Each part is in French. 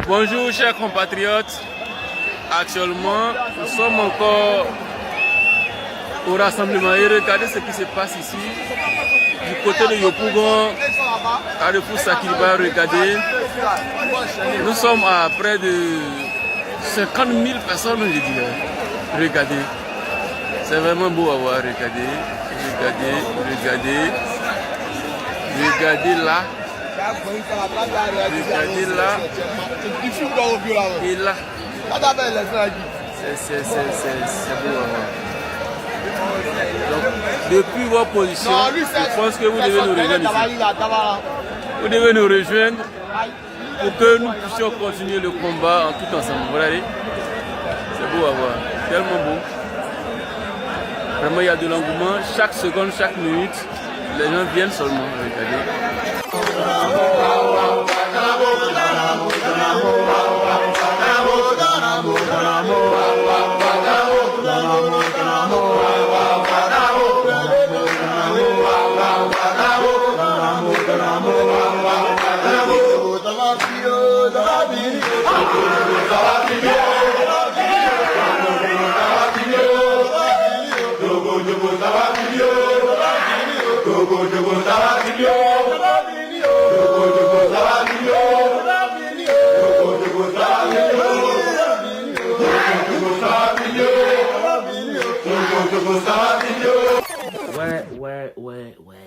Bonjour chers compatriotes, actuellement nous sommes encore au rassemblement et regardez ce qui se passe ici du côté de Yopougon, Carrefour Sakiriba, regardez, nous sommes à près de 50 000 personnes, je dirais. Regardez, c'est vraiment beau à voir, regardez, regardez là. Regardez là et là. C'est beau à voir. Donc, depuis votre position, je pense que vous devez nous rejoindre ici. Vous devez nous rejoindre pour que nous puissions continuer le combat en tout ensemble. Vous voyez, c'est beau à voir, tellement beau. Vraiment, il y a de l'engouement. Chaque seconde, chaque minute, les gens viennent seulement. Regardez.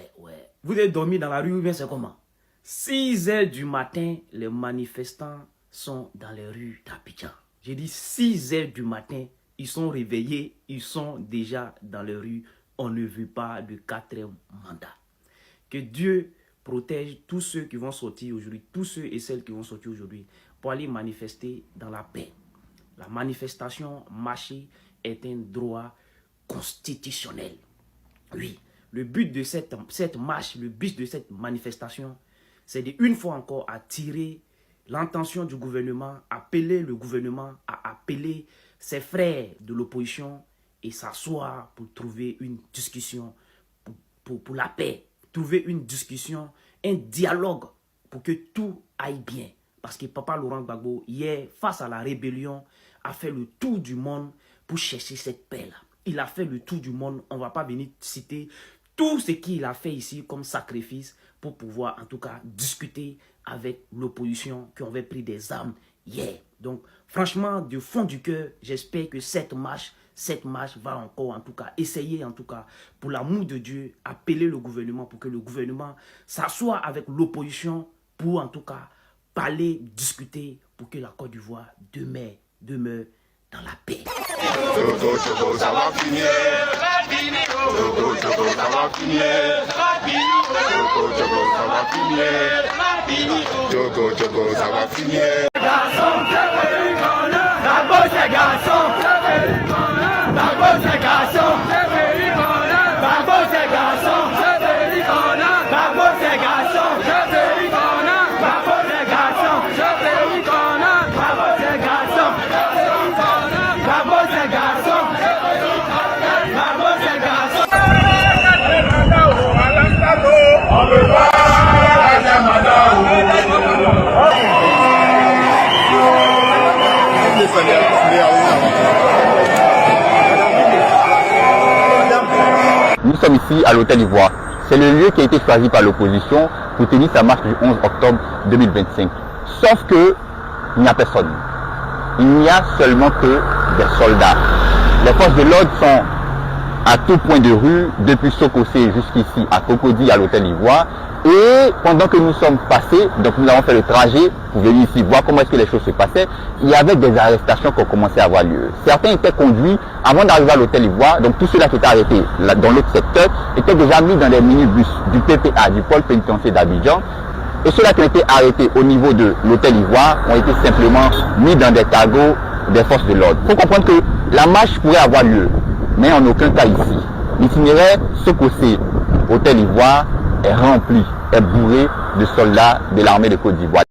Ouais. Vous avez dormi dans la rue ou bien c'est comment? 6 h du matin, les manifestants sont dans les rues d'Abidjan. J'ai dit 6 h du matin, ils sont réveillés, ils sont déjà dans les rues. On ne veut pas de 4e mandat. Que Dieu protège tous ceux qui vont sortir aujourd'hui, tous ceux et celles qui vont sortir aujourd'hui pour aller manifester dans la paix. La manifestation, marcher, est un droit constitutionnel. Oui, le but de cette marche, le but de cette manifestation, c'est une fois encore attirer l'intention du gouvernement, appeler le gouvernement à appeler ses frères de l'opposition et s'asseoir pour trouver une discussion pour la paix, trouver une discussion, un dialogue pour que tout aille bien. Parce que Papa Laurent Gbagbo, hier, face à la rébellion, a fait le tour du monde pour chercher cette paix-là. Il a fait le tour du monde, on ne va pas venir citer tout ce qu'il a fait ici comme sacrifice pour pouvoir en tout cas discuter avec l'opposition qui avait pris des armes hier. Donc franchement, du fond du cœur, j'espère que cette marche va encore en tout cas essayer en tout cas pour l'amour de Dieu, appeler le gouvernement pour que le gouvernement s'assoie avec l'opposition pour en tout cas parler, discuter pour que la Côte d'Ivoire demeure dans la paix. Ça va finir. Ça va finir. Ça va finir. Nous sommes ici à l'Hôtel Ivoire. C'est le lieu qui a été choisi par l'opposition pour tenir sa marche du 11 octobre 2025. Sauf que il n'y a personne. Il n'y a seulement que des soldats. Les forces de l'ordre sont à tout point de rue, depuis Sokosé jusqu'ici à Cocody à l'Hôtel Ivoire. Et pendant que nous sommes passés, donc nous avons fait le trajet pour venir ici voir comment est-ce que les choses se passaient, il y avait des arrestations qui ont commencé à avoir lieu. Certains étaient conduits avant d'arriver à l'Hôtel Ivoire, donc tous ceux-là qui étaient arrêtés dans l'autre secteur étaient déjà mis dans des minibus du PPA, du pôle pénitentiaire d'Abidjan. Et ceux-là qui ont été arrêtés au niveau de l'Hôtel Ivoire ont été simplement mis dans des cargos des forces de l'ordre. Il faut comprendre que la marche pourrait avoir lieu, mais en aucun cas ici. L'itinéraire Sokosé, Hôtel Ivoire, est rempli, est bourré de soldats de l'armée de Côte d'Ivoire.